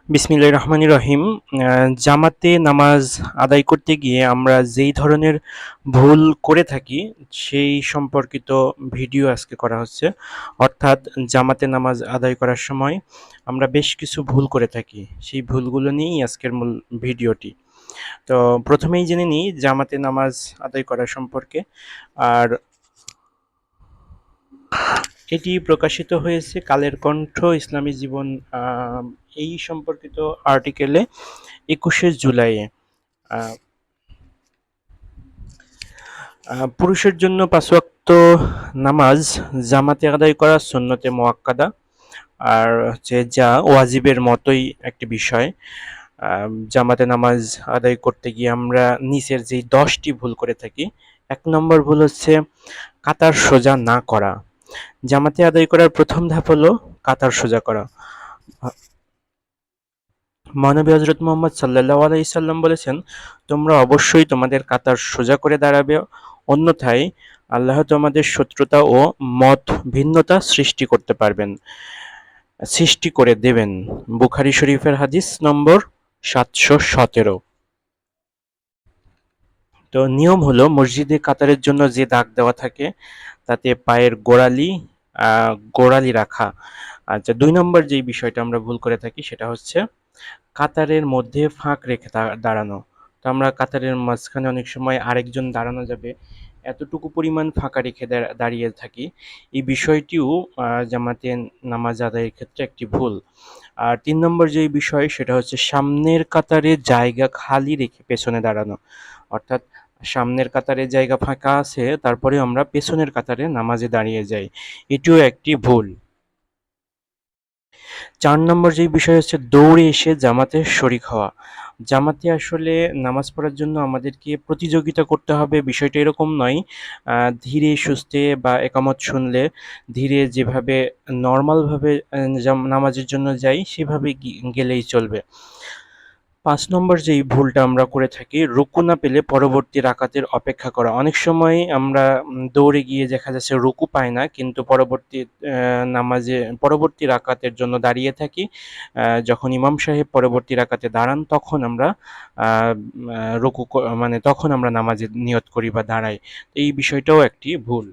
বিসমিল্লাহির রহমানির রহিম। জামাতে নামাজ আদায় করতে গিয়ে আমরা যেই ধরনের ভুল করে থাকি সেই সম্পর্কিত ভিডিও আজকে করা হচ্ছে। অর্থাৎ জামাতে নামাজ আদায় করার সময় আমরা বেশ কিছু ভুল করে থাকি। সেই ভুলগুলো নিয়েই আজকের মূল ভিডিওটি। তো প্রথমেই জেনে নিই জামাতে নামাজ আদায় করা সম্পর্কে। আর এটি প্রকাশিত হয়েছে কালের কণ্ঠ ইসলামী জীবন এই সম্পর্কিত আর্টিকেলে ২১শে জুলাইয়ে। আ আ পুরুষের জন্য ৫ ওয়াক্ত নামাজ জামাতে আদায় করা সুন্নতে মুআক্কাদা। আর হচ্ছে যা ওয়াজিবের মতোই একটি বিষয়। জামাতে নামাজ আদায় করতে গিয়ে আমরা নিচের যেই ১০ টি ভুল করে থাকি। ১ নম্বর ভুল হচ্ছে কাতার সোজা না করা। জামাতে আদায় করার ১ম ধাপ হলো কাতার সোজা করা। আ মহানবী হযরত মুহাম্মদ সাল্লাল্লাহু আলাইহি সাল্লাম বলেছেন, তোমরা অবশ্যই তোমাদের কাতার সোজা করে দাঁড়াবে, অন্যথায় আল্লাহ তোমাদের শত্রুতা ও মত ভিন্নতা সৃষ্টি করে দেবেন। বুখারী শরীফের হাদিস নম্বর ৭১৭। তো নিয়ম হলো মসজিদে কাতারের জন্য যে দাগ দেওয়া থাকে তাতে পায়ের গোড়ালি রাখা। আচ্ছা, ২ নম্বর যেই বিষয়টা আমরা ভুল করে থাকি সেটা হচ্ছে কাতারের মধ্যে ফাঁক রেখে দাঁড়ানো। তো আমরা কাতারের মাঝখানে অনেক সময় আরেকজন দাঁড়ানো যাবে এতটুকু পরিমাণ ফাঁকা রেখে দাঁড়িয়ে থাকি। এই বিষয়টিও জামাতে নামাজ আদায়ের ক্ষেত্রে একটি ভুল। আর ৩ নম্বর যেই বিষয় সেটা হচ্ছে সামনের কাতারে জায়গা খালি রেখে পেছনে দাঁড়ানো। অর্থাৎ সামনের কাতারে জায়গা ফাঁকা আছে তারপরেও আমরা পেছনের কাতারে নামাজে দাঁড়িয়ে যাই। এটিও একটি ভুল। ৪ নম্বর যেই বিষয় হচ্ছে দৌড়ে এসে জামাতে শরিক হওয়া। জামাতে আসলে নামাজ পড়ার জন্য আমাদেরকে প্রতিযোগিতা করতে হবে বিষয়টা এরকম নয়। ধীরে সুস্থে বা একামত শুনলে ধীরে যেভাবে নরমালভাবে নামাজের জন্য যাই সেভাবে গেলেই চলবে। ৫ নম্বর যেই ভুলটা আমরা করে থাকি, রুকু না পেলে পরবর্তী রাকাতের অপেক্ষা করা। অনেক সময় আমরা দৌড়ে গিয়ে দেখা যাচ্ছে রুকু পাই না, কিন্তু পরবর্তী রাকাতের জন্য দাঁড়িয়ে থাকি। যখন ইমাম সাহেব পরবর্তী রাকাতে দাঁড়ান তখন আমরা আ আ রুকু ক মানে তখন আমরা নামাজে নিয়ত করি বা দাঁড়াই। এই বিষয়টাও একটি ভুল।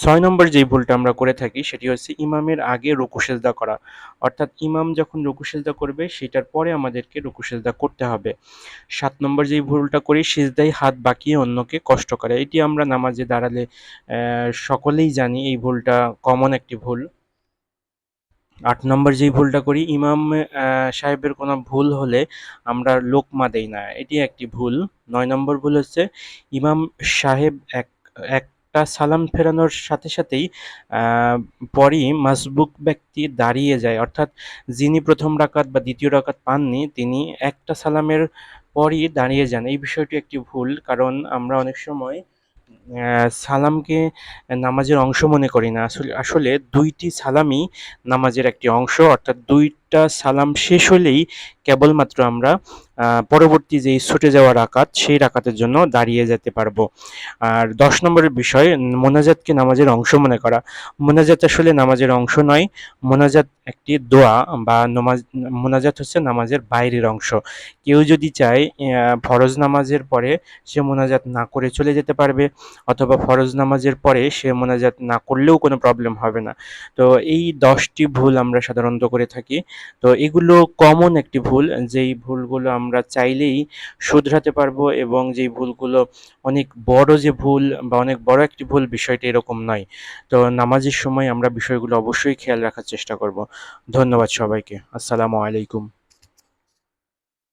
৬ নম্বর যেই ভুলটা আমরা করে থাকি সেটি হচ্ছে ইমামের আগে রুকু সেজদা করা। অর্থাৎ ইমাম যখন রুকু সেজদা করবে সেটার পরে আমাদেরকে রুকু সেজদা করতে হবে। ৭ নম্বর যেই ভুলটা করি সিজদায় হাত বাঁকিয়ে অন্যকে কষ্ট করা। এটি আমরা নামাজে দাঁড়ালে সকলেই জানি এই ভুলটা কমন একটি ভুল। ৮ নম্বর যেই ভুলটা করি ইমাম সাহেবের কোনো ভুল হলে আমরা লোকমা দেই না। এটি একটি ভুল। ৯ নম্বর ভুল হচ্ছে ইমাম সাহেব একটা সালাম ফেরানোর সাথেই আ পরই মাসবুক ব্যক্তি দাঁড়িয়ে যায়। অর্থাৎ যিনি ১ম রাকাত বা ২য় রাকাত পাননি তিনি একটা সালামের পরই দাঁড়িয়ে যান। এই বিষয়টি একটি ভুল। কারণ আমরা অনেক সময় সালামকে নামাজের অংশ মনে করি না। আসলে ২ টি সালামই নামাজের একটি অংশ। অর্থাৎ ২ টা সালাম শেষ হলেই কেবলমাত্র আমরা পরবর্তী যেই ছুটে যাওয়া রাকাত সেই রাকাতের জন্য দাঁড়িয়ে যেতে পারবো। আর ১০ নম্বরের বিষয় মোনাজাতকে নামাজের অংশ মনে করা। মোনাজাত আসলে নামাজের অংশ নয়। মোনাজাত একটি দোয়া বা মোনাজাত হচ্ছে নামাজের বাইরের অংশ। কেউ যদি চায় ফরজ নামাজের পরে সে মোনাজাত না করে চলে যেতে পারবে, অথবা ফরজ নামাজের পরে সে মোনাজাত না করলেও কোনো প্রবলেম হবে না। তো এই ১০ টি ভুল আমরা সাধারণত করে থাকি। তো এগুলো কমন একটি ভুল, যেই ভুলগুলো আমরা চাইলেই শুধরাতে পারবো, এবং যেই ভুলগুলো অনেক বড় যে ভুল বা অনেক বড় একটি ভুল বিষয়টা এরকম নয়। তো নামাজের সময় আমরা বিষয়গুলো অবশ্যই খেয়াল রাখার চেষ্টা করব। ধন্যবাদ সবাইকে। আসসালামু আলাইকুম।